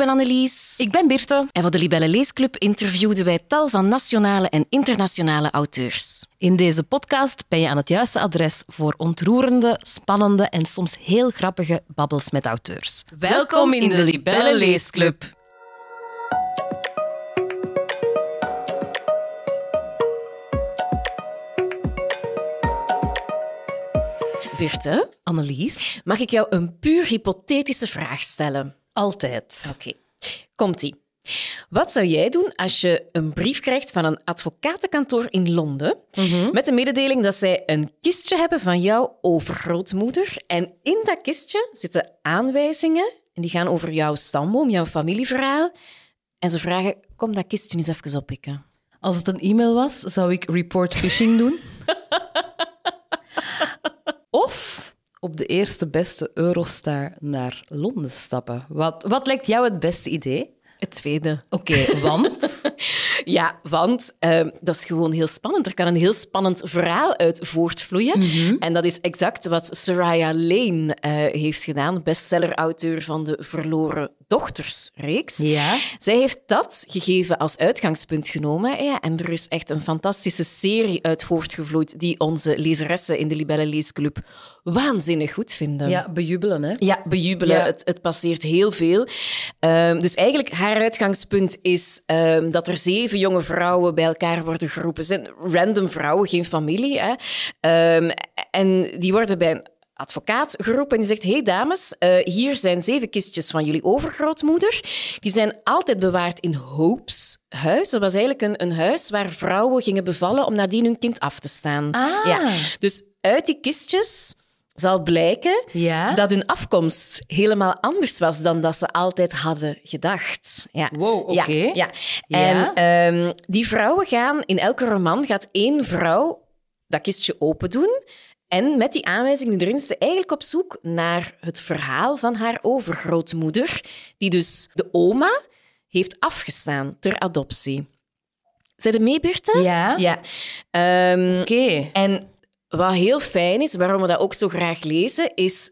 ben Annelies. Ik ben Birte. En voor de Libelle Leesclub interviewden wij tal van nationale en internationale auteurs. In deze podcast ben je aan het juiste adres voor ontroerende, spannende en soms heel grappige babbels met auteurs. Welkom in de Libelle Leesclub. Birte, Annelies? mag ik jou een puur hypothetische vraag stellen? Altijd. Oké, komt-ie. Wat zou jij doen als je een brief krijgt van een advocatenkantoor in Londen met de mededeling dat zij een kistje hebben van jouw overgrootmoeder en in dat kistje zitten aanwijzingen en die gaan over jouw stamboom, jouw familieverhaal en ze vragen, kom dat kistje eens even oppikken. Als het een e-mail was, zou ik report phishing doen. Of op de eerste beste Eurostar naar Londen stappen. Wat lijkt jou het beste idee? Het tweede. Oké, want? Ja, want dat is gewoon heel spannend. Er kan een heel spannend verhaal uit voortvloeien. En dat is exact wat Soraya Lane heeft gedaan, bestsellerauteur van de Verloren Dochters-reeks. Ja. Zij heeft dat gegeven als uitgangspunt genomen. Ja, en er is echt een fantastische serie uit voortgevloeid die onze lezeressen in de Libelle Leesclub waanzinnig goed vinden. Ja, bejubelen, hè? Ja, bejubelen. Ja. Het passeert heel veel. Dus eigenlijk, haar uitgangspunt is dat er 7 jonge vrouwen bij elkaar worden geroepen. Het zijn random vrouwen, geen familie. Hè. En die worden bij een advocaat geroepen en die zegt, hey dames, hier zijn 7 kistjes van jullie overgrootmoeder. Die zijn altijd bewaard in Hope's huis. Dat was eigenlijk een huis waar vrouwen gingen bevallen om nadien hun kind af te staan. Ah. Ja. Dus uit die kistjes zal blijken dat hun afkomst helemaal anders was dan dat ze altijd hadden gedacht. Ja. Wow, oké. Ja. En die vrouwen gaan, in elke roman gaat 1 vrouw dat kistje open doen. En met die aanwijzingen erin is ze eigenlijk op zoek naar het verhaal van haar overgrootmoeder, die dus de oma heeft afgestaan ter adoptie. Zijn je mee, Birte? Ja. Ja. Oké. En wat heel fijn is, waarom we dat ook zo graag lezen, is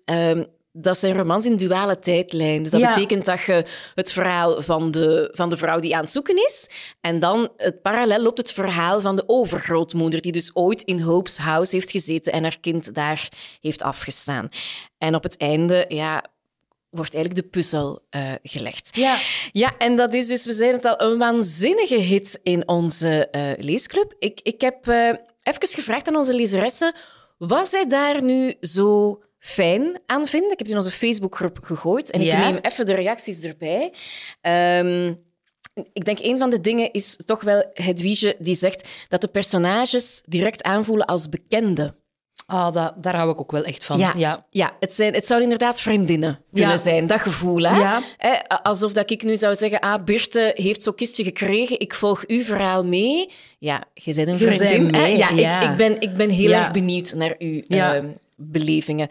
dat zijn romans in duale tijdlijn. Dus dat betekent dat je het verhaal van de vrouw die aan het zoeken is en dan parallel loopt het verhaal van de overgrootmoeder, die dus ooit in Hope's house heeft gezeten en haar kind daar heeft afgestaan. En op het einde, wordt eigenlijk de puzzel gelegd. Ja, en dat is dus, we zeiden het al, een waanzinnige hit in onze leesclub. Ik heb even gevraagd aan onze lezeressen wat zij daar nu zo fijn aan vinden. Ik heb die in onze Facebookgroep gegooid en ik neem even de reacties erbij. Ik denk, een van de dingen is toch wel Hedwige die zegt dat de personages direct aanvoelen als bekenden. Daar hou ik ook wel echt van. Ja, het zouden inderdaad vriendinnen kunnen zijn, dat gevoel. Hè? Ja. Alsof dat ik nu zou zeggen, Birte heeft zo'n kistje gekregen, ik volg uw verhaal mee. Ja, je bent een vriendin. Mee, Ik ben heel erg benieuwd naar uw belevingen.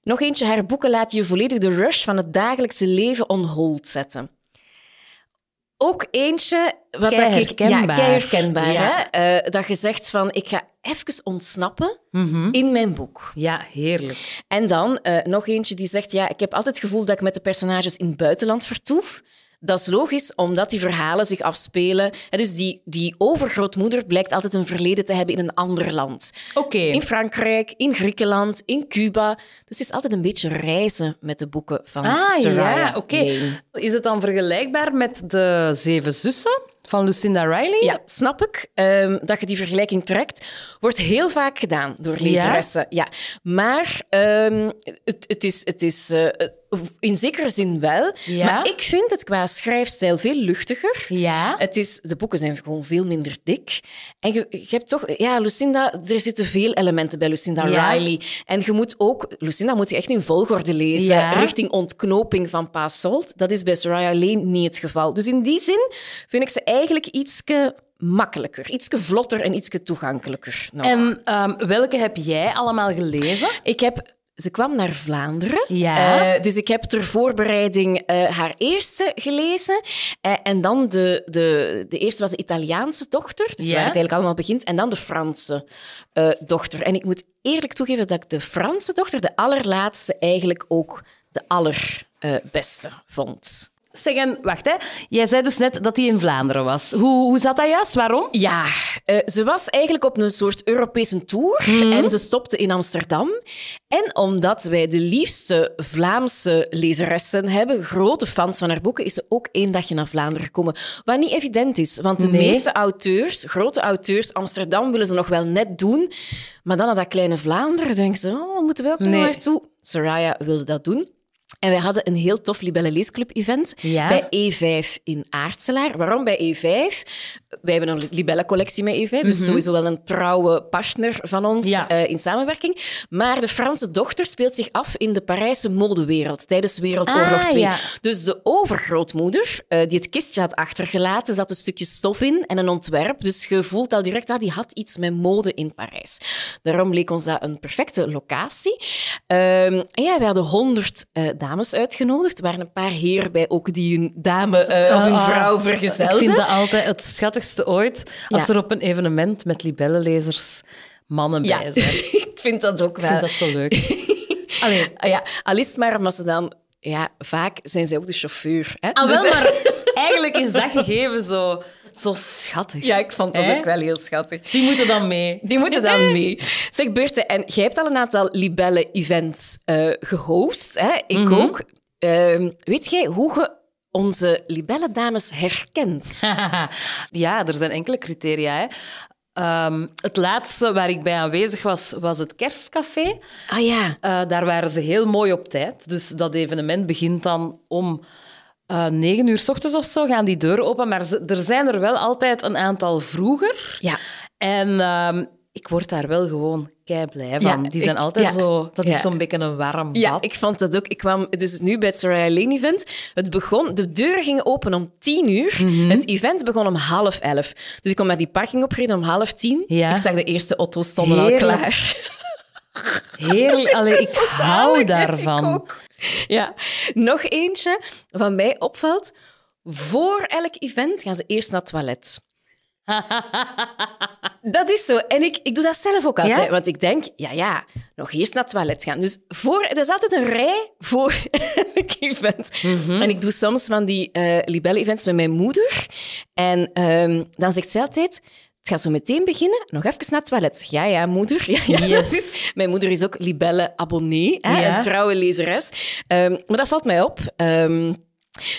Nog eentje, haar boeken laten je volledig de rush van het dagelijkse leven on hold zetten. Ook eentje wat kei herkenbaar. Ja. Hè? Dat je zegt van, ik ga even ontsnappen in mijn boek. Ja, heerlijk. En dan nog eentje die zegt, ik heb altijd het gevoel dat ik met de personages in het buitenland vertoef. Dat is logisch, omdat die verhalen zich afspelen. Dus die overgrootmoeder blijkt altijd een verleden te hebben in een ander land. Oké. In Frankrijk, in Griekenland, in Cuba. Dus het is altijd een beetje reizen met de boeken van Soraya Lane. Is het dan vergelijkbaar met de 7 zussen van Lucinda Riley? Ja, snap ik. Dat je die vergelijking trekt. Wordt heel vaak gedaan door lezeressen. Ja. Maar het is in zekere zin wel. Ja. Maar ik vind het qua schrijfstijl veel luchtiger. Ja. De boeken zijn gewoon veel minder dik. En je hebt toch... Ja, Lucinda, er zitten veel elementen bij Lucinda Riley. En je moet ook... Lucinda moet je echt in volgorde lezen. Richting ontknoping van Pa Salt. Dat is bij Soraya Lane niet het geval. Dus in die zin vind ik ze eigenlijk ietske makkelijker. Ietske vlotter en ietske toegankelijker. Nog. En welke heb jij allemaal gelezen? Ze kwam naar Vlaanderen. Ja. Dus ik heb ter voorbereiding haar eerste gelezen. En dan de eerste was de Italiaanse dochter, dus waar het eigenlijk allemaal begint. En dan de Franse dochter. En ik moet eerlijk toegeven dat ik de Franse dochter, de allerlaatste, eigenlijk ook de beste vond. Zeg, en wacht, hè. Jij zei dus net dat hij in Vlaanderen was. Hoe zat dat juist? Waarom? Ja, ze was eigenlijk op een soort Europese tour en ze stopte in Amsterdam. En omdat wij de liefste Vlaamse lezeressen hebben, grote fans van haar boeken, is ze ook 1 dagje naar Vlaanderen gekomen. Wat niet evident is, want de meeste auteurs, grote auteurs, Amsterdam willen ze nog wel net doen. Maar dan naar dat kleine Vlaanderen denken ze, moeten we ook nog naartoe? Soraya wilde dat doen. En wij hadden een heel tof Libelle Leesclub event bij E5 in Aartselaar. Waarom bij E5? Wij hebben een Libelle-collectie met E5, dus sowieso wel een trouwe partner van ons in samenwerking. Maar de Franse dochter speelt zich af in de Parijse modewereld tijdens Wereldoorlog 2. Ja. Dus de overgrootmoeder, die het kistje had achtergelaten, zat een stukje stof in en een ontwerp. Dus je voelt al direct, die had iets met mode in Parijs. Daarom leek ons dat een perfecte locatie. En ja, we hadden 100 dames uitgenodigd. Er waren een paar heren bij ook die een dame of een vrouw vergezelden. Ik vind dat altijd het schattigste ooit, als er op een evenement met Libelle-lezers mannen bij zijn. Ik vind dat ook wel. Ik vind dat zo leuk. Allee. Al is het maar omdat ze dan... Ja, vaak zijn zij ook de chauffeur. Hè? Wel, maar eigenlijk is dat gegeven zo schattig. Ja, ik vond dat ook wel heel schattig. Die moeten dan mee. Zeg, Birte, en jij hebt al een aantal Libelle-events gehost. Hè? Ik ook. Weet jij hoe je onze Libelle-dames herkent? Ja, er zijn enkele criteria. Hè. Het laatste waar ik bij aanwezig was het Kerstcafé. Ah ja. Daar waren ze heel mooi op tijd. Dus dat evenement begint dan om 9 uur 's ochtends of zo, gaan die deuren open. Maar er zijn er wel altijd een aantal vroeger. Ja. En ik word daar wel gewoon keiblij van. Die zijn altijd zo... Dat is zo'n beetje een warm bad. Ja, ik vond dat ook. Ik kwam dus nu bij het Soraya Lane event. De deuren gingen open om 10 uur. Het event begon om 10:30. Dus ik kom met die parking opgereden om 9:30. Ja. Ik zag de eerste auto's stonden al klaar. Heerlijk. Allee, ik hou daarvan. Ik ook. Ja. Nog eentje wat mij opvalt. Voor elk event gaan ze eerst naar het toilet. Dat is zo. En ik doe dat zelf ook altijd. Ja? Want ik denk, nog eerst naar het toilet gaan. Dus er is altijd een rij voor elk event. En ik doe soms van die Libelle-events met mijn moeder. En dan zegt zij altijd... Het gaat zo meteen beginnen. Nog even naar het toilet. Ja, moeder. Ja. Yes. Mijn moeder is ook Libelle-abonnee. Een trouwe lezeres. Maar dat valt mij op.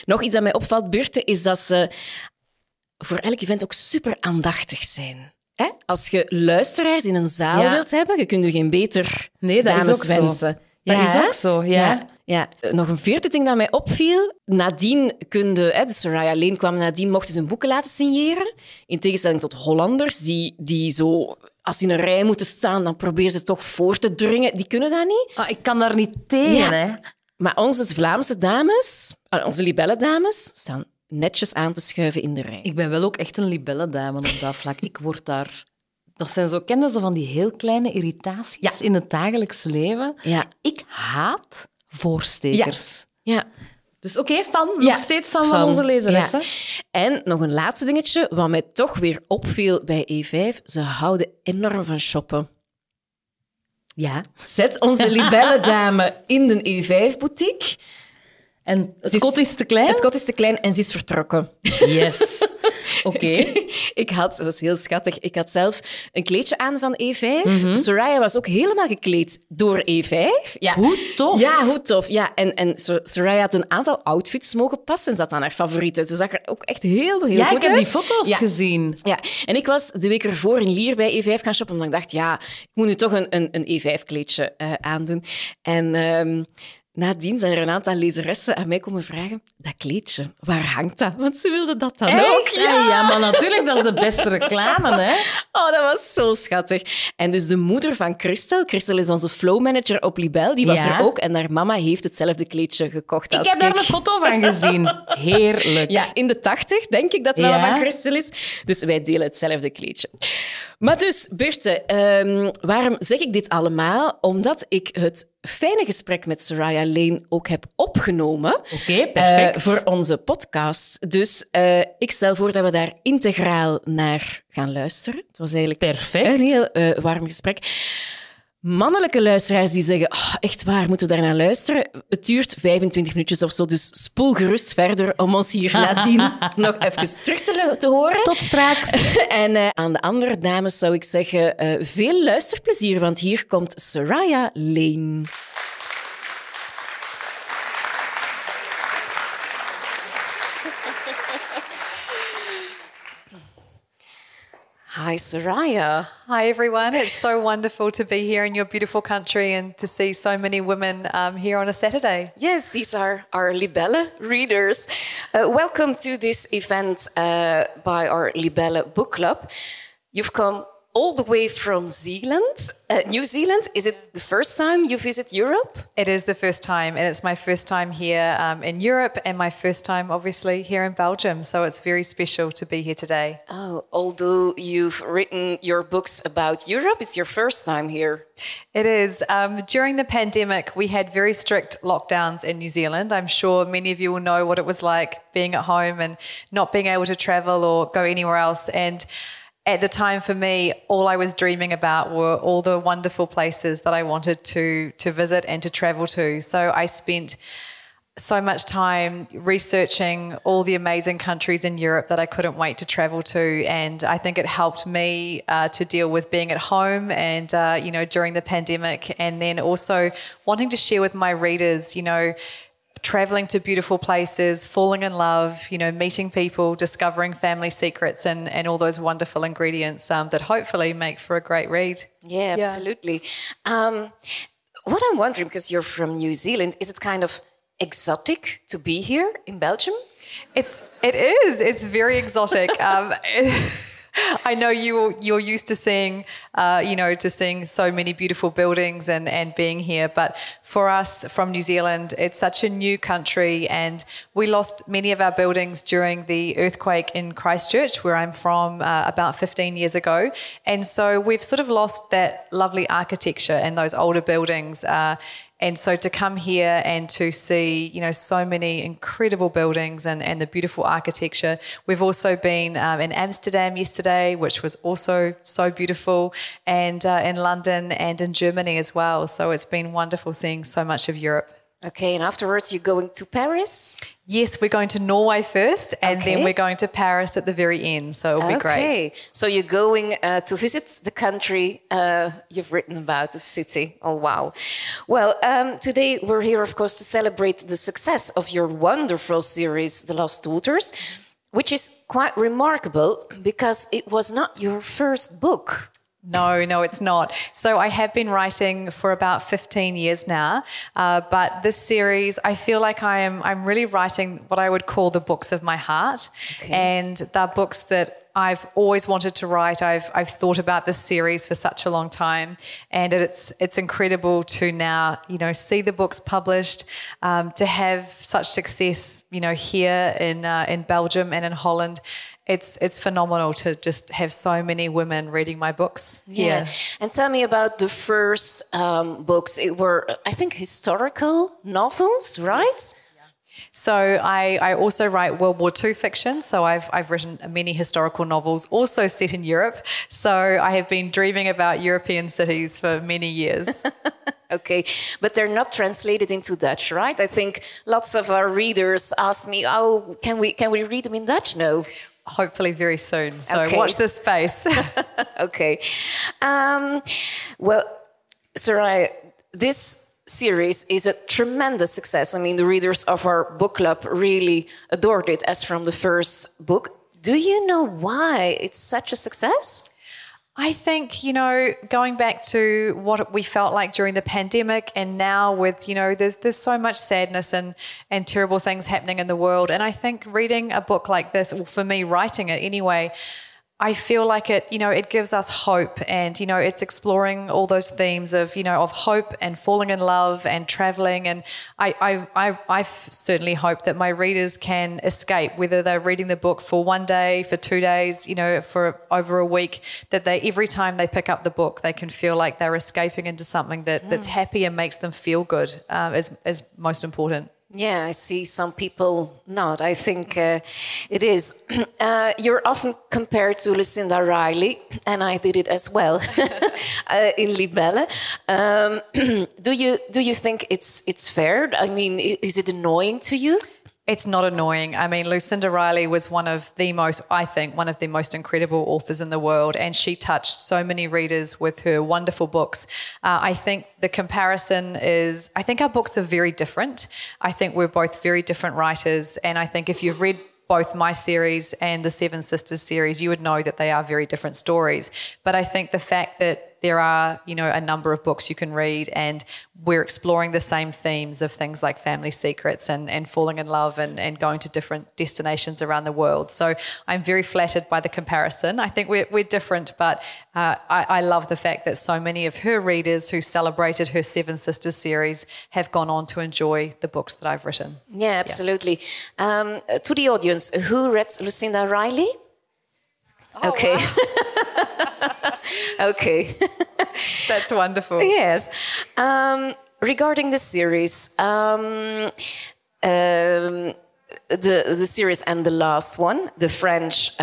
Nog iets dat mij opvalt, Birte, is dat ze voor elk event ook super aandachtig zijn. Als je luisteraars in een zaal wilt hebben, je kunt je geen beter dames wensen. Dat is ook zo, ja. Nog een vierde ding dat mij opviel. Nadien de Soraya Lane kwam nadien, mochten ze hun boeken laten signeren. In tegenstelling tot Hollanders, die zo... Als ze in een rij moeten staan, dan proberen ze toch voor te dringen. Die kunnen dat niet. Ik kan daar niet tegen, hè. Maar onze Vlaamse dames, onze Libelle-dames, staan netjes aan te schuiven in de rij. Ik ben wel ook echt een Libelle-dame op dat vlak. Ik word daar... Dat zijn zo, kennen ze van die heel kleine irritaties in het dagelijks leven? Ja. Ik haat voorstekers. Ja. Dus nog steeds van onze lezeressen. Ja. En nog een laatste dingetje, wat mij toch weer opviel bij E5. Ze houden enorm van shoppen. Ja. Zet onze Libelle-dame in de E5-boutique. En het kot is te klein? Het kot is te klein en ze is vertrokken. Yes. Oké. Dat was heel schattig. Ik had zelf een kleedje aan van E5. Soraya was ook helemaal gekleed door E5. Ja. Hoe tof. Ja, hoe tof. Ja. En Soraya had een aantal outfits mogen passen en zat aan haar favorieten. Ze zag er ook echt heel goed uit. Ja, ik heb die foto's gezien. Ja. En ik was de week ervoor in Lier bij E5 gaan shoppen, omdat ik dacht, ik moet nu toch een E5-kleedje aandoen. En... Nadien zijn er een aantal lezeressen aan mij komen vragen, dat kleedje, waar hangt dat? Want ze wilden dat dan ook. Ja, maar natuurlijk, dat is de beste reclame, hè? Oh, dat was zo schattig. En dus de moeder van Christel is onze flowmanager op Libelle, die was er ook. En haar mama heeft hetzelfde kleedje gekocht als ik. Ik heb daar een foto van gezien. Heerlijk. Ja, in de 80, denk ik dat het wel van Christel is. Dus wij delen hetzelfde kleedje. Maar dus, Birte, waarom zeg ik dit allemaal? Omdat ik het fijne gesprek met Soraya Lane ook heb opgenomen. Oké, perfect. Voor onze podcast. Dus ik stel voor dat we daar integraal naar gaan luisteren. Het was eigenlijk perfect. Een heel warm gesprek. mannelijke luisteraars die zeggen, oh, echt waar, moeten we daar naar luisteren? Het duurt 25 minuutjes of zo, dus spoel gerust verder om ons hier nadien nog even terug te horen. Tot straks. En aan de andere dames zou ik zeggen, veel luisterplezier, want hier komt Soraya Lane. Hi, Soraya. Hi, everyone. It's so wonderful to be here in your beautiful country and to see so many women here on a Saturday. Yes, these are our Libelle readers. Welcome to this event by our Libelle Book Club. You've come all the way from Zealand, New Zealand. Is it the first time you visit Europe? It is the first time, and it's my first time here in Europe and my first time, obviously, here in Belgium. So it's very special to be here today. Oh, although you've written your books about Europe, it's your first time here. It is. During the pandemic, we had very strict lockdowns in New Zealand. I'm sure many of you will know what it was like being at home and not being able to travel or go anywhere else. And at the time, for me, all I was dreaming about were all the wonderful places that I wanted to visit and to travel to. So I spent so much time researching all the amazing countries in Europe that I couldn't wait to travel to. And I think it helped me to deal with being at home and, during the pandemic. And then also wanting to share with my readers, traveling to beautiful places, falling in love, meeting people, discovering family secrets and all those wonderful ingredients that hopefully make for a great read. Yeah, absolutely. What I'm wondering, because you're from New Zealand, is it kind of exotic to be here in Belgium? It is. It's very exotic. I know you're used to seeing, seeing so many beautiful buildings and being here. But for us from New Zealand, it's such a new country, and we lost many of our buildings during the earthquake in Christchurch, where I'm from, about 15 years ago. And so we've sort of lost that lovely architecture and those older buildings. And so to come here and to see, so many incredible buildings and the beautiful architecture. We've also been in Amsterdam yesterday, which was also so beautiful, and in London and in Germany as well. So it's been wonderful seeing so much of Europe. Okay, and afterwards you're going to Paris? Yes, we're going to Norway first, and then we're going to Paris at the very end, so it'll be great. Okay, so you're going to visit the country you've written about, the city. Oh, wow. Well, today we're here, of course, to celebrate the success of your wonderful series, The Lost Daughters, which is quite remarkable because it was not your first book. No, it's not. So I have been writing for about 15 years now, but this series, I feel like I'm really writing what I would call the books of my heart, and they're books that I've always wanted to write. I've thought about this series for such a long time, and it's incredible to now see the books published, to have such success here in Belgium and in Holland. It's phenomenal to just have so many women reading my books. Yeah. And tell me about the first books. It were, I think, historical novels, right? Yes. Yeah. So I also write World War II fiction. So I've written many historical novels, also set in Europe. So I have been dreaming about European cities for many years. Okay, but they're not translated into Dutch, right? I think lots of our readers ask me, "Oh, can we read them in Dutch?" No. Hopefully very soon. So watch this space. Okay. Well, Soraya, this series is a tremendous success. I mean, the readers of our book club really adored it as from the first book. Do you know why it's such a success? I think, going back to what we felt like during the pandemic, and now with, there's so much sadness and terrible things happening in the world. And I think reading a book like this, or for me, writing it anyway, I feel like it gives us hope, and, it's exploring all those themes of hope and falling in love and traveling. And I certainly hope that my readers can escape, whether they're reading the book for one day, for 2 days, for over a week, that every time they pick up the book, they can feel like they're escaping into something that's happy and makes them feel good, is most important. Yeah, I see some people not. I think it is. You're often compared to Lucinda Riley, and I did it as well in Libelle. Do you think it's fair? I mean, is it annoying to you? It's not annoying. I mean, Lucinda Riley was one of the most incredible authors in the world, and she touched so many readers with her wonderful books. I think the comparison is, I think our books are very different. I think we're both very different writers, and I think if you've read both my series and the Seven Sisters series, you would know that they are very different stories. But I think the fact that there are, a number of books you can read, and we're exploring the same themes of things like family secrets and falling in love and going to different destinations around the world. So I'm very flattered by the comparison. I think we're different, but I love the fact that so many of her readers who celebrated her Seven Sisters series have gone on to enjoy the books that I've written. Yeah, absolutely. Yeah. To the audience, who read Lucinda Riley? Oh, okay. Wow. Okay. That's wonderful. Yes. Regarding the series, the series and the last one, the French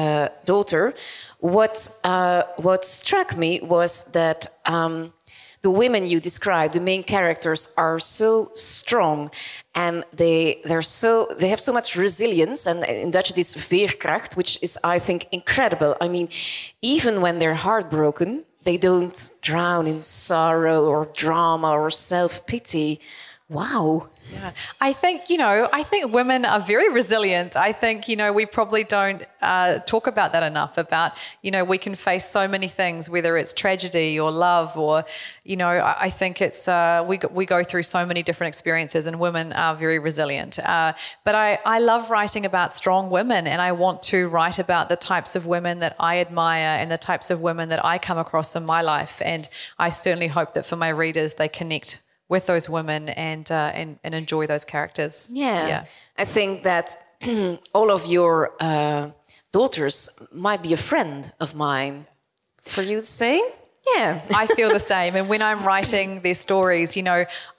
daughter, what struck me was that the women you described, the main characters, are so strong, and they have so much resilience, and in Dutch it is veerkracht, which is, I think, incredible. I mean, even when they're heartbroken, they don't drown in sorrow or drama or self-pity. Wow. Yeah, I think women are very resilient. I think, we probably don't talk about that enough, about, we can face so many things, whether it's tragedy or love or, I think it's, we go through so many different experiences, and women are very resilient. But I love writing about strong women, and I want to write about the types of women that I admire and the types of women that I come across in my life. And I certainly hope that for my readers, they connect with those women and enjoy those characters. Yeah. I think that all of your daughters might be a friend of mine. For you to say? Yeah. I feel the same. And when I'm writing their stories,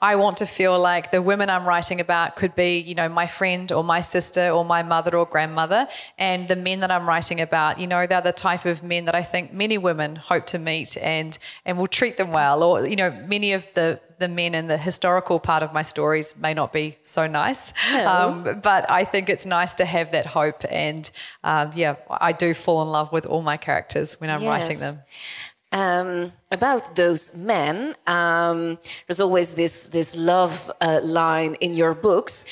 I want to feel like the women I'm writing about could be, my friend or my sister or my mother or grandmother. And the men that I'm writing about, they're the type of men that I think many women hope to meet and will treat them well. Or, many of the men in the historical part of my stories may not be so nice. No. But I think it's nice to have that hope. And I do fall in love with all my characters when I'm writing them. About those men, there's always this love line in your books,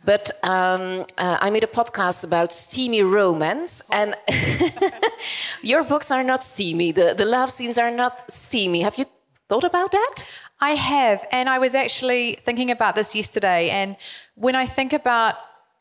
but I made a podcast about steamy romance, and your books are not steamy. The love scenes are not steamy. Have you thought about that? I have, and I was actually thinking about this yesterday, and when I think about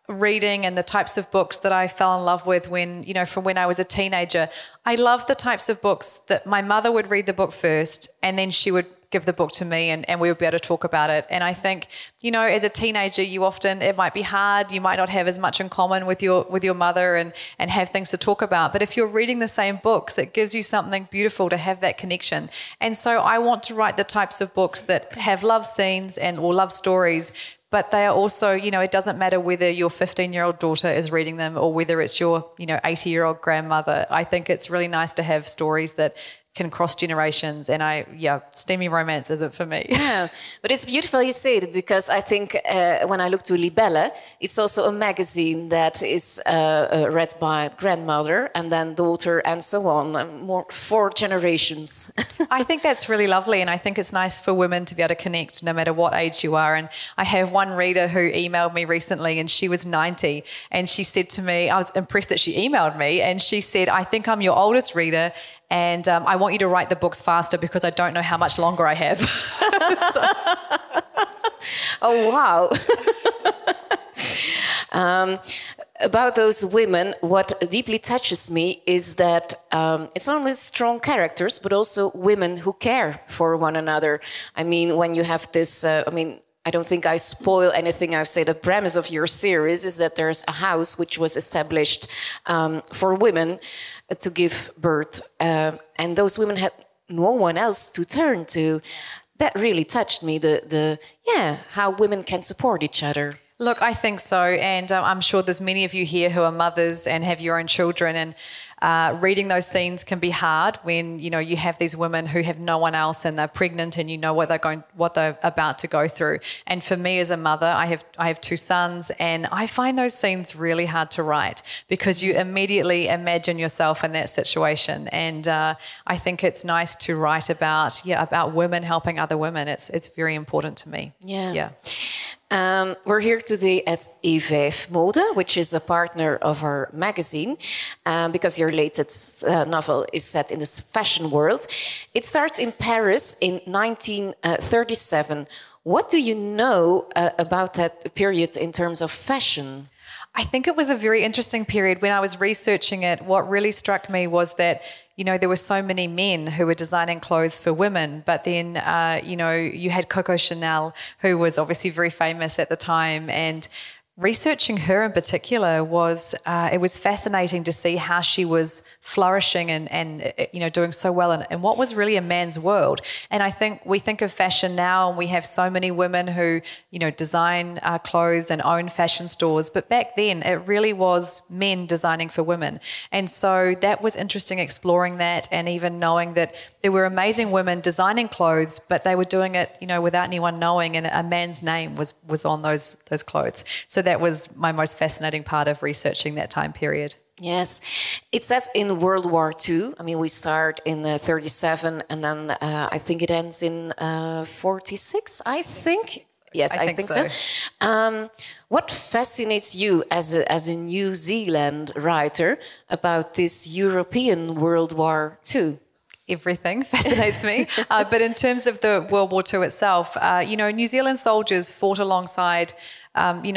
reading and the types of books that I fell in love with from when I was a teenager, I love the types of books that my mother would read the book first, and then she would give the book to me and we would be able to talk about it. And I think, as a teenager, it might be hard. You might not have as much in common with your mother and have things to talk about. But if you're reading the same books, it gives you something beautiful to have that connection. And so I want to write the types of books that have love scenes or love stories, but they are also, it doesn't matter whether your 15-year-old daughter is reading them or whether it's your, 80-year-old grandmother. I think it's really nice to have stories that can cross generations, and steamy romance isn't for me. Yeah, but it's beautiful you say it, because I think when I look to Libelle, it's also a magazine that is read by grandmother and then daughter and so on, more 4 generations. I think that's really lovely, and I think it's nice for women to be able to connect no matter what age you are. And I have one reader who emailed me recently, and she was 90, and she said to me, I was impressed that she emailed me, and she said, I think I'm your oldest reader, and I want you to write the books faster because I don't know how much longer I have. Oh, wow. About those women, what deeply touches me is that it's not only strong characters, but also women who care for one another. I mean, when you have this, I don't think I spoil anything. I've said the premise of your series is that there's a house which was established for women to give birth. And those women had no one else to turn to. That really touched me, how women can support each other. Look, I think so. And I'm sure there's many of you here who are mothers and have your own children. And reading those scenes can be hard when, you have these women who have no one else and they're pregnant and you know what they're about to go through. And for me as a mother, I have 2 sons, and I find those scenes really hard to write because you immediately imagine yourself in that situation. And I think it's nice to write about women helping other women. It's very important to me. Yeah. We're here today at E5 Mode, which is a partner of our magazine, because your latest novel is set in this fashion world. It starts in Paris in 1937. What do you know about that period in terms of fashion? I think it was a very interesting period. When I was researching it, what really struck me was that there were so many men who were designing clothes for women, but then, you had Coco Chanel, who was obviously very famous at the time, and researching her in particular was fascinating to see how she was flourishing and doing so well in what was really a man's world. And I think we think of fashion now and we have so many women who design clothes and own fashion stores, but back then it really was men designing for women. And so that was interesting, exploring that, and even knowing that there were amazing women designing clothes, but they were doing it without anyone knowing, and a man's name was on those clothes. So that was my most fascinating part of researching that time period. Yes. It's set in World War II. I mean, we start in 37 and then I think it ends in 46, I think. Yes, I think so. What fascinates you as a New Zealand writer about this European World War II? Everything fascinates me. But in terms of the World War II itself, New Zealand soldiers fought alongside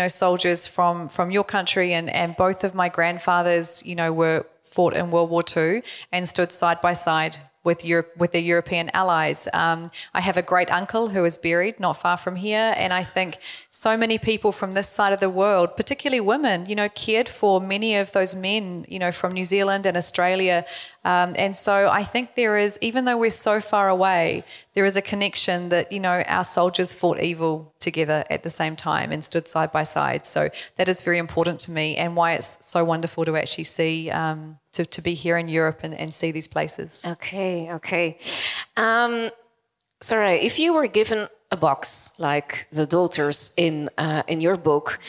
soldiers from your country, and both of my grandfathers, were fought in World War II and stood side by side with their European allies. I have a great uncle who is buried not far from here, and I think so many people from this side of the world, particularly women, cared for many of those men, from New Zealand and Australia. And so I think there is, even though we're so far away, there is a connection that, our soldiers fought evil together at the same time and stood side by side. So that is very important to me, and why it's so wonderful to actually see, to be here in Europe and see these places. Okay. Soraya, if you were given a box like the daughters in your book,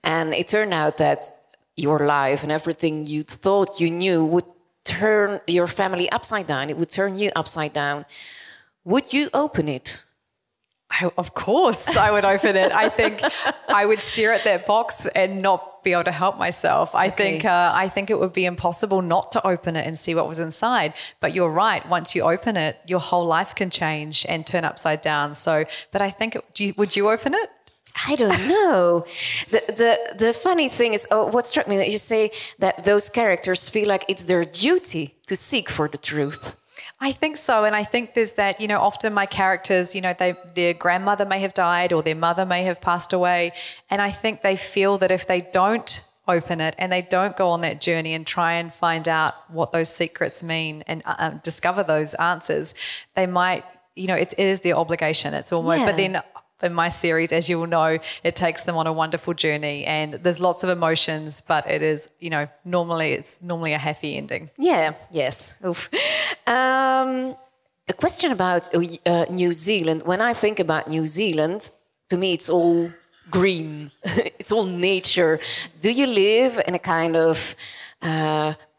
and it turned out that your life and everything you thought you knew would turn your family upside down, it would turn you upside down, would you open it? Of course I would open it. I think I would stare at that box and not be able to help myself. I think it would be impossible not to open it and see what was inside. But you're right. Once you open it, your whole life can change and turn upside down. So, but I think, would you open it? I don't know. The funny thing is, what struck me, that you say that those characters feel like it's their duty to seek for the truth. I think so. And I think there's that, often my characters, their grandmother may have died or their mother may have passed away. And I think they feel that if they don't open it and they don't go on that journey and try and find out what those secrets mean and discover those answers, they might, it is their obligation. It's almost, but then in my series, as you will know, it takes them on a wonderful journey, and there's lots of emotions, but it is, normally a happy ending. Yeah, yes. Oof. A question about New Zealand. When I think about New Zealand, to me it's all green. It's all nature. Do you live in a kind of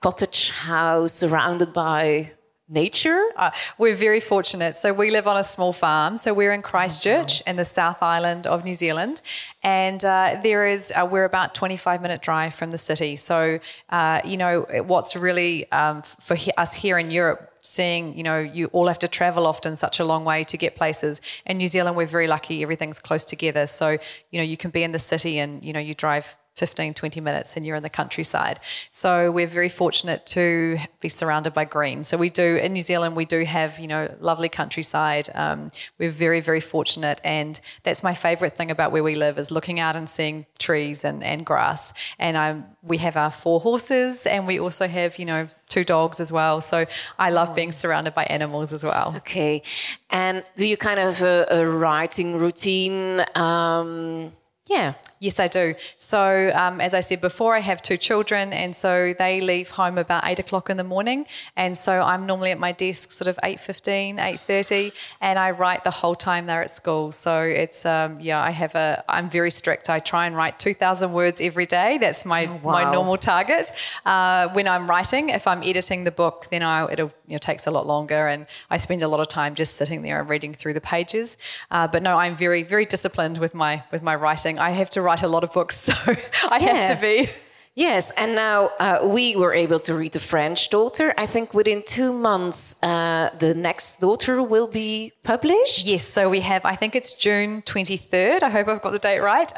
cottage house surrounded by nature? We're very fortunate. So we live on a small farm. So we're in Christchurch in the South Island of New Zealand. And we're about 25-minute drive from the city. So, what's really for us here in Europe, seeing, you all have to travel often such a long way to get places. In New Zealand, we're very lucky. Everything's close together. So, you can be in the city and, you drive 15, 20 minutes and you're in the countryside. So we're very fortunate to be surrounded by green. So we do, in New Zealand, we do have, lovely countryside. We're very, very fortunate. And that's my favourite thing about where we live, is looking out and seeing trees and grass. And we have our 4 horses, and we also have, 2 dogs as well. So I love being surrounded by animals as well. Okay. And do you kind of a writing routine Yeah. Yes, I do. So as I said before, I have 2 children, and so they leave home about 8 o'clock in the morning. And so I'm normally at my desk sort of 8:15, 8:30, and I write the whole time they're at school. So it's, I'm very strict. I try and write 2,000 words every day. That's my normal target. When I'm writing, if I'm editing the book, then it takes a lot longer, and I spend a lot of time just sitting there and reading through the pages. But no, I'm very, very disciplined with my writing. I have to write a lot of books, so I have to be. Yes, and now we were able to read The French Daughter. I think within 2 months, the next daughter will be published. Yes, so we have, I think it's June 23rd. I hope I've got the date right.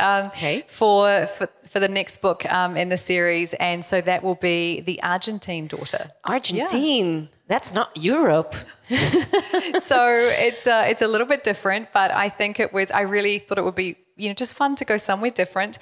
For the next book in the series, and so that will be The Argentine Daughter. Argentine. Yeah. That's not Europe. So it's a little bit different, but I think I really thought it would be, just fun to go somewhere different.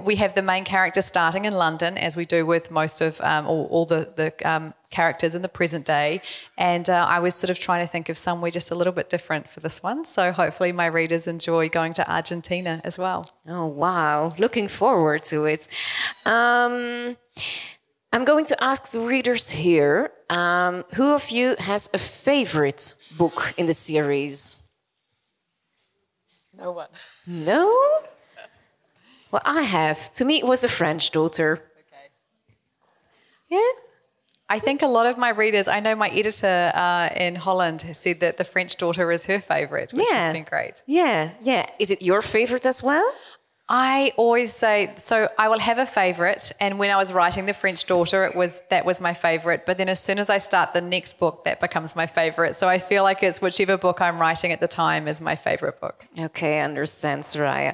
We have the main character starting in London, as we do with most of all the characters in the present day. And I was sort of trying to think of somewhere just a little bit different for this one. So hopefully my readers enjoy going to Argentina as well. Oh, wow. Looking forward to it. I'm going to ask the readers here, who of you has a favorite book in the series? No one. No? Well, I have. To me, it was The French Daughter. Okay. Yeah? I think a lot of my readers, I know my editor in Holland has said that The French Daughter is her favourite, which has been great. Yeah, yeah. Is it your favourite as well? I always say, so I will have a favourite, and when I was writing The French Daughter, that was my favourite, but then as soon as I start the next book, that becomes my favourite. So I feel like it's whichever book I'm writing at the time is my favourite book. Okay, I understand, Soraya.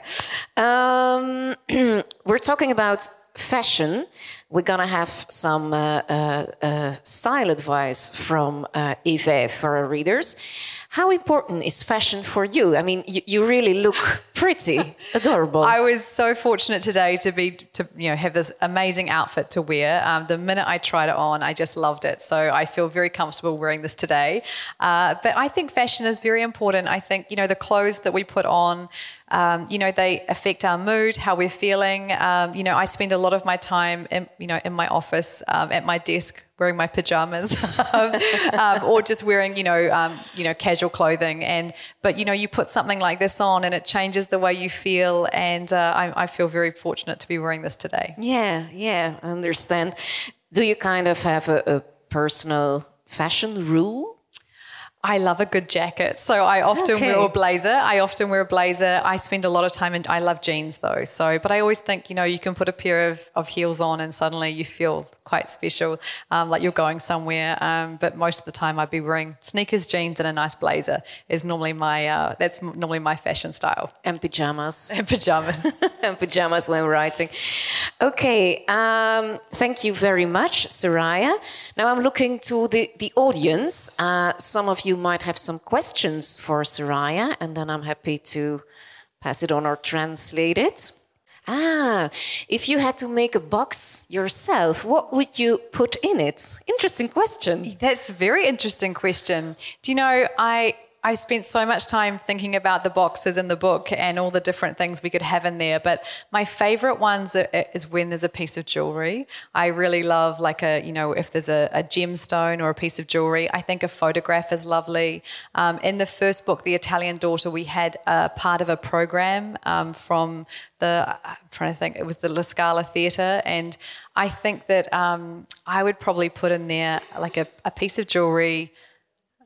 We're talking about fashion. We're going to have some style advice from Eve for our readers. How important is fashion for you? I mean, you really look pretty, adorable. I was so fortunate today to have this amazing outfit to wear. The minute I tried it on, I just loved it. So I feel very comfortable wearing this today. But I think fashion is very important. I think, the clothes that we put on, they affect our mood, how we're feeling. I spend a lot of my time in my office at my desk wearing my pajamas or just wearing, casual clothing. But you put something like this on and it changes the way you feel. And I feel very fortunate to be wearing this today. Yeah, I understand. Do you kind of have a personal fashion rule? I love a good jacket, so I often wear a blazer. I spend a lot of time I love jeans though. But I always think, you can put a pair of heels on and suddenly you feel quite special, like you're going somewhere. But most of the time I'd be wearing sneakers, jeans, and a nice blazer is normally that's normally my fashion style. And pajamas. And pajamas. And pajamas when writing. Okay, thank you very much, Soraya. Now I'm looking to the audience. Some of you might have some questions for Soraya, and then I'm happy to pass it on or translate it. If you had to make a box yourself, what would you put in it? Interesting question. That's a very interesting question. Do you know, I spent so much time thinking about the boxes in the book and all the different things we could have in there. But my favourite ones is when there's a piece of jewellery. I really love if there's a gemstone or a piece of jewellery. I think a photograph is lovely. In the first book, The Italian Daughter, we had a part of a program from I'm trying to think, it was the La Scala Theatre. And I think that I would probably put in there like a piece of jewellery,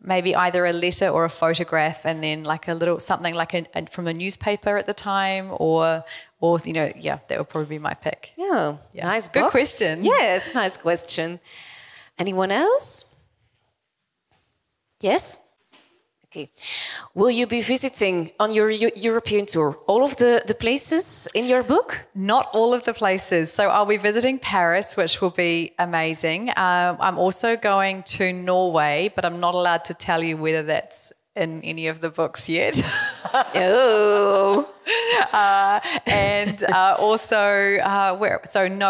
maybe either a letter or a photograph, and then like a little something like from a newspaper at the time, or that would probably be my pick. Yeah. Nice. Good question. Yes, nice question. Anyone else? Yes? Okay. Will you be visiting on your European tour all of the places in your book? Not all of the places. So I'll be visiting Paris, which will be amazing. I'm also going to Norway, but I'm not allowed to tell you whether that's in any of the books yet. Oh.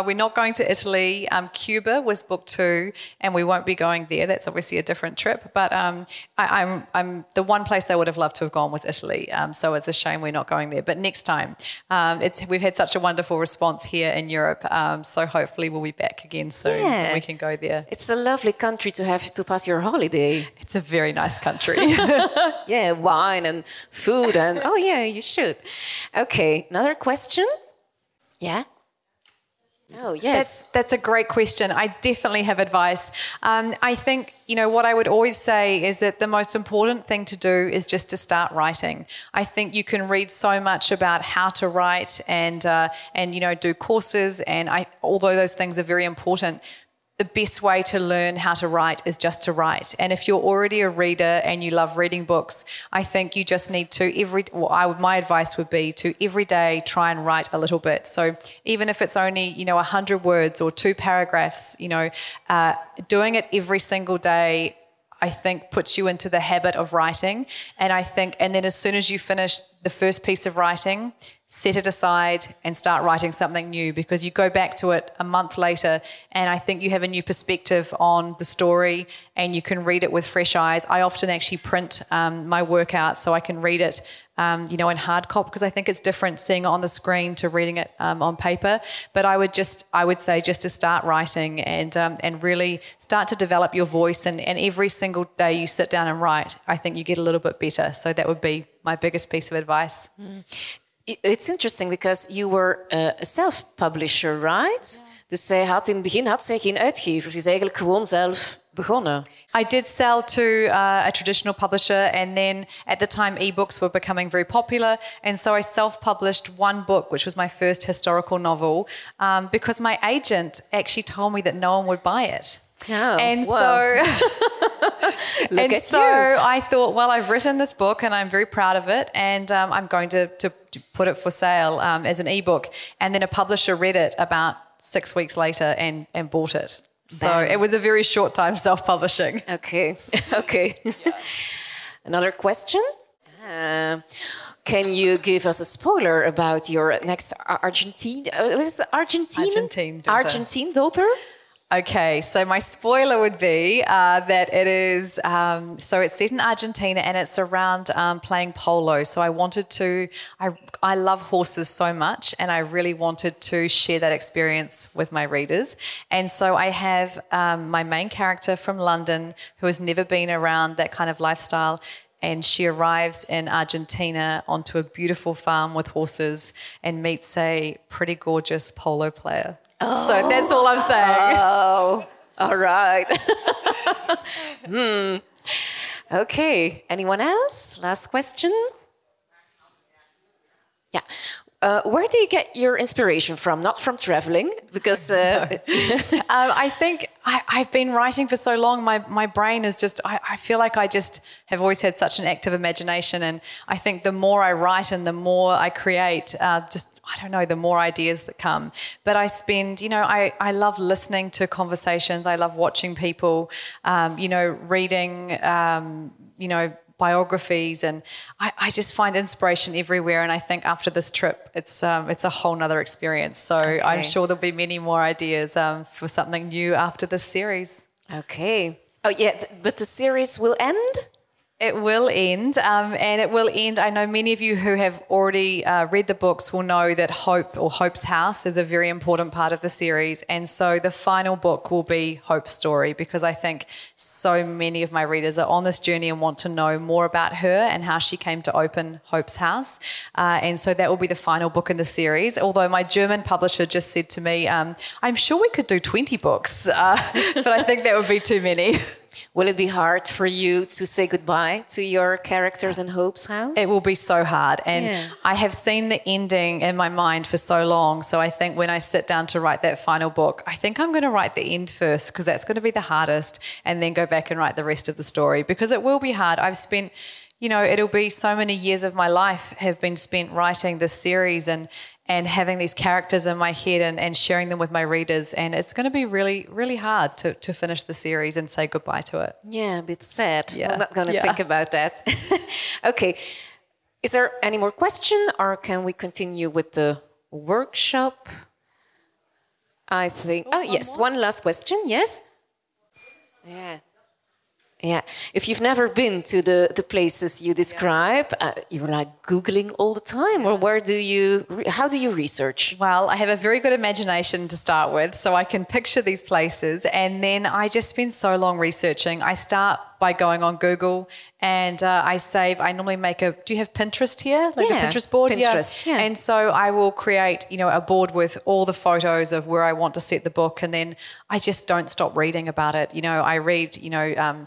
We're not going to Italy. Cuba was book 2, and we won't be going there. That's obviously a different trip. But I'm the one place I would have loved to have gone was Italy. So it's a shame we're not going there. But next time, we've had such a wonderful response here in Europe. So hopefully we'll be back again soon. And we can go there. It's a lovely country to have to pass your holiday. It's a very nice country. Yeah, wine and food and you should. Okay, another question? Yeah? Oh, yes. That's a great question. I definitely have advice. I think, what I would always say is that the most important thing to do is just to start writing. I think you can read so much about how to write and do courses, and although those things are very important, the best way to learn how to write is just to write. And if you're already a reader and you love reading books, I think you just need to my advice would be to every day try and write a little bit. So even if it's only, 100 words or 2 paragraphs, doing it every single day, I think puts you into the habit of writing. And then as soon as you finish the first piece of writing, set it aside and start writing something new, because you go back to it a month later and I think you have a new perspective on the story and you can read it with fresh eyes. I often actually print my work out so I can read it in hard copy, because I think it's different seeing it on the screen to reading it on paper. But I would say just to start writing and really start to develop your voice, and every single day you sit down and write, I think you get a little bit better. So that would be my biggest piece of advice. It's interesting because you were a self-publisher, right? Ja. Dus in het begin had zij geen uitgever. Ze is eigenlijk gewoon zelf begonnen. I did sell to a traditional publisher, and then at the time ebooks were becoming very popular, and so I self-published one book, which was my first historical novel, because my agent actually told me that no one would buy it. Oh, and wow. so I thought, well, I've written this book and I'm very proud of it, and I'm going to put it for sale as an ebook. And then a publisher read it about 6 weeks later and bought it. So Bam. it was a very short time self-publishing. Okay. Yeah. Another question? Can you give us a spoiler about your next Argentine daughter? Okay, so my spoiler would be that it is, so it's set in Argentina and it's around playing polo. So I love horses so much, and I really wanted to share that experience with my readers. And so I have my main character from London who has never been around that kind of lifestyle, and she arrives in Argentina onto a beautiful farm with horses and meets a pretty gorgeous polo player. Oh. So that's all I'm saying. Oh, all right. Okay. Anyone else? Last question? Yeah. Where do you get your inspiration from? Not from traveling, because... I think I've been writing for so long, my brain is just... I feel like I just have always had such an active imagination, and I think the more I write and the more I create, the more ideas that come. But I spend, I love listening to conversations. I love watching people, reading, biographies, and I just find inspiration everywhere. And I think after this trip, it's a whole nother experience. So okay. I'm sure there'll be many more ideas for something new after this series. Okay. Oh yeah, but the series will end? It will end, and it will end. I know many of you who have already read the books will know that Hope, or Hope's house, is a very important part of the series. And so the final book will be Hope's story, because I think so many of my readers are on this journey and want to know more about her and how she came to open Hope's house. And so that will be the final book in the series. Although my German publisher just said to me, I'm sure we could do 20 books, but I think that would be too many. Will it be hard for you to say goodbye to your characters in Hope's house? It will be so hard. And I have seen the ending in my mind for so long. So I think when I sit down to write that final book, I think I'm going to write the end first, because that's going to be the hardest, and then go back and write the rest of the story, because it will be hard. I've spent, it'll be so many years of my life have been spent writing this series and having these characters in my head and sharing them with my readers. And it's going to be really, really hard to finish the series and say goodbye to it. Yeah, a bit sad. Yeah. I'm not going to think about that. Okay. Is there any more question, or can we continue with the workshop? I think... Oh, yes, one last question, yes? Yeah. If you've never been to the places you describe, you're like Googling all the time, or how do you research? Well, I have a very good imagination to start with, so I can picture these places, and then I just spend so long researching. I start by going on Google and I normally do you have Pinterest here? Like a Pinterest board? Pinterest, yeah. And so I will create, a board with all the photos of where I want to set the book, and then I just don't stop reading about it. I read,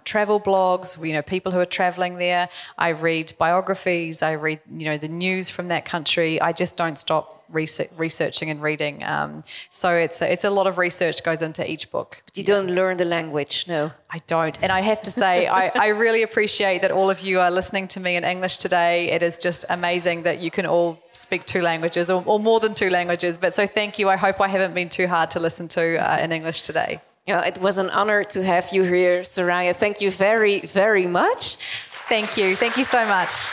travel blogs, people who are traveling there. I read biographies. I read, the news from that country. I just don't stop researching and reading. So it's a lot of research goes into each book. But you don't learn the language, no? I don't. And I have to say, I really appreciate that all of you are listening to me in English today. It is just amazing that you can all speak 2 languages or more than 2 languages. But so thank you. I hope I haven't been too hard to listen to in English today. Yeah, it was an honor to have you here, Soraya. Thank you very, very much. Thank you. Thank you so much.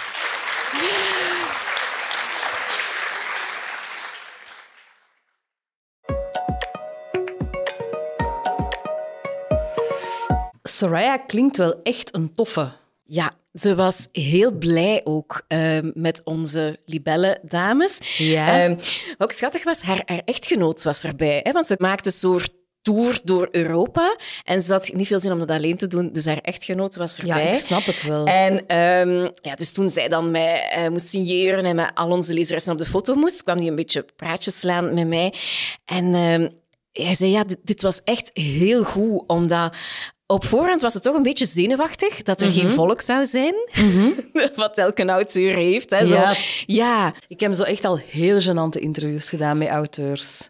Soraya klinkt wel echt een toffe. Ja, ze was heel blij ook met onze Libelle-dames. Ja. Wat ook schattig was, haar echtgenoot was erbij. Hè, want ze maakte een soort tour door Europa. En ze had niet veel zin om dat alleen te doen, dus haar echtgenoot was erbij. Ja, ik snap het wel. En dus toen zij dan mij moest signeren en met al onze lezeressen op de foto moest, kwam die een beetje praatjes slaan met mij. En hij zei, dit was echt heel goed, omdat... Op voorhand was het toch een beetje zenuwachtig dat er geen volk zou zijn. Wat elke auteur heeft. Hè, zo. Ja. Ik heb zo echt al heel gênante interviews gedaan met auteurs.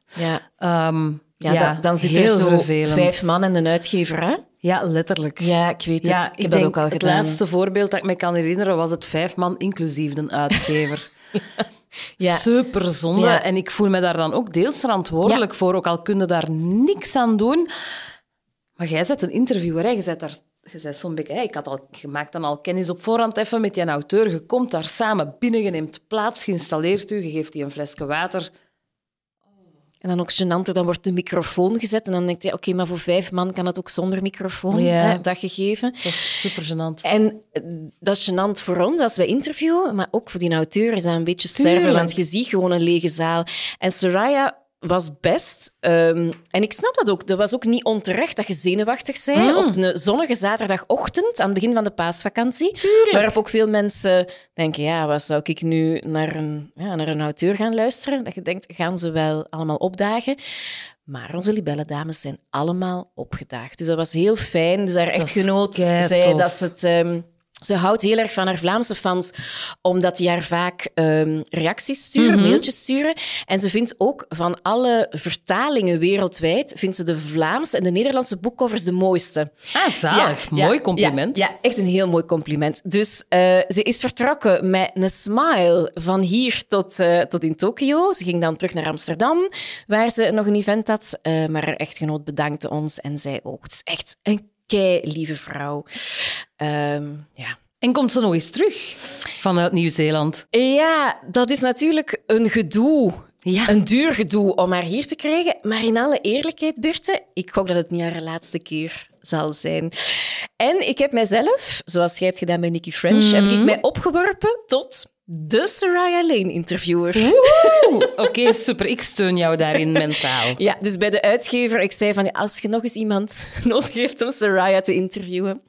Dan zit er zo vervelend. 5 man en een uitgever, hè? Ja, letterlijk. Ja, ik weet het. Ik heb dat ook al gedaan. Het laatste voorbeeld dat ik me kan herinneren was het 5 man inclusief de uitgever. Super zonde. Ja. En ik voel me daar dan ook deels verantwoordelijk voor, ook al kun je daar niks aan doen. Maar jij bent een interviewer, hè? Je bent zo'n beetje... Je maakt dan al kennis op voorhand even met die auteur. Je komt daar samen binnen, je neemt plaats, geïnstalleerd je geeft die een flesje water. En dan ook gênanter, dan wordt de microfoon gezet en dan denk je, oké, maar voor 5 man kan het ook zonder microfoon, hè, dat gegeven. Dat is super gênant. En dat is gênant voor ons als wij interviewen, maar ook voor die auteur is dat een beetje sterven, want je ziet gewoon een lege zaal. En Soraya was best. En ik snap dat ook. Dat was ook niet onterecht dat je zenuwachtig bent op een zonnige zaterdagochtend aan het begin van de paasvakantie. Tuurlijk. Waarop ook veel mensen denken, wat zou ik nu naar een auteur gaan luisteren? Dat je denkt, gaan ze wel allemaal opdagen? Maar onze Libelle-dames zijn allemaal opgedaagd. Dus dat was heel fijn. Dus haar echtgenoot zei dat ze het... Ze houdt heel erg van haar Vlaamse fans, omdat die haar vaak reacties sturen, mailtjes sturen. En ze vindt ook van alle vertalingen wereldwijd, vindt ze de Vlaamse en de Nederlandse boekcovers de mooiste. Ah, zalig. Mooi compliment. Ja, echt een heel mooi compliment. Dus ze is vertrokken met een smile van hier tot in Tokio. Ze ging dan terug naar Amsterdam, waar ze nog een event had. Maar haar echtgenoot bedankte ons en zei ook, het is echt een lieve vrouw. En komt ze nog eens terug vanuit Nieuw-Zeeland? Ja, dat is natuurlijk een gedoe. Ja. Een duur gedoe om haar hier te krijgen. Maar in alle eerlijkheid, Birte, ik gok dat het niet haar laatste keer zal zijn. En ik heb mijzelf, zoals jij hebt gedaan bij Nicky French, heb ik mij opgeworpen tot de Soraya Lane interviewer. Oké, super. Ik steun jou daarin mentaal. Ja, dus bij de uitgever, ik zei van, als je nog eens iemand nodig heeft om Soraya te interviewen.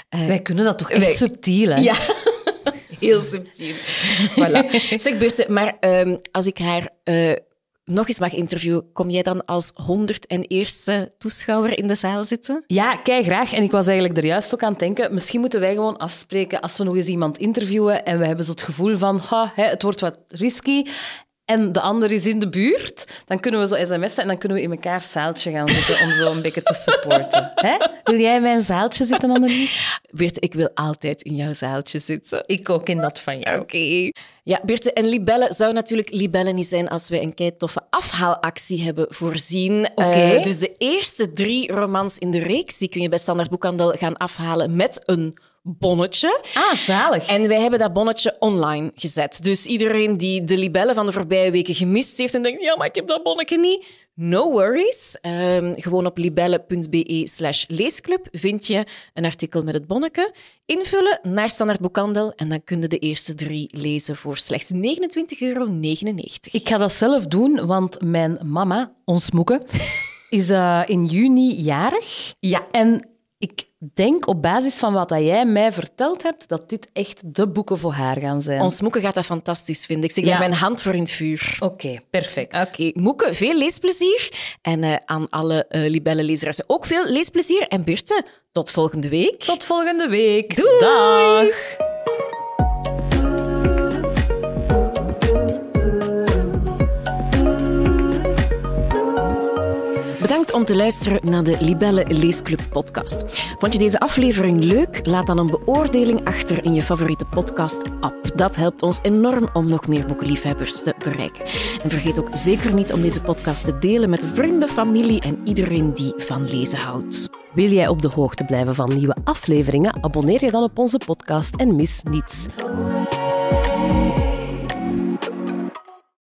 Wij kunnen dat toch echt subtiel, hè? Ja, heel subtiel. Voilà. Zeg, Birte, maar als ik haar nog eens mag interviewen, kom jij dan als 101ste toeschouwer in de zaal zitten? Ja, kei graag. En ik was eigenlijk er juist ook aan het denken, misschien moeten wij gewoon afspreken als we nog eens iemand interviewen en we hebben zo het gevoel van, het wordt wat risky en de ander is in de buurt, dan kunnen we zo sms'en en dan kunnen we in elkaar zaaltje gaan zitten om zo een beetje te supporten. Hè? Wil jij in mijn zaaltje zitten, Annelies? Birte, ik wil altijd in jouw zaaltje zitten. Ik ook in dat van jou. Oké. Ja, Birte, en Libelle zou natuurlijk Libelle niet zijn als wij een keitoffe afhaalactie hebben voorzien. Dus de eerste 3 romans in de reeks, die kun je bij Standaard Boekhandel gaan afhalen met een bonnetje. Ah, zalig. En wij hebben dat bonnetje online gezet. Dus iedereen die de libellen van de voorbije weken gemist heeft en denkt, ja, maar ik heb dat bonnetje niet. No worries. Gewoon op libelle.be/leesclub vind je een artikel met het bonnetje. Invullen naar Standaard Boekhandel en dan kun je de eerste 3 lezen voor slechts €29,99. Ik ga dat zelf doen, want mijn mama, ons moeke, is in juni jarig. Ja. En ik denk op basis van wat jij mij verteld hebt, dat dit echt de boeken voor haar gaan zijn. Ons Moeke gaat dat fantastisch vinden. Ik steek daar mijn hand voor in het vuur. Oké, perfect. Oké, Moeke, veel leesplezier. En aan alle Libelle-lezeressen ook veel leesplezier. En Birte, tot volgende week. Tot volgende week. Doei. Dag. Bedankt om te luisteren naar de Libelle Leesclub podcast. Vond je deze aflevering leuk? Laat dan een beoordeling achter in je favoriete podcast-app. Dat helpt ons enorm om nog meer boekenliefhebbers te bereiken. En vergeet ook zeker niet om deze podcast te delen met vrienden, familie en iedereen die van lezen houdt. Wil jij op de hoogte blijven van nieuwe afleveringen? Abonneer je dan op onze podcast en mis niets.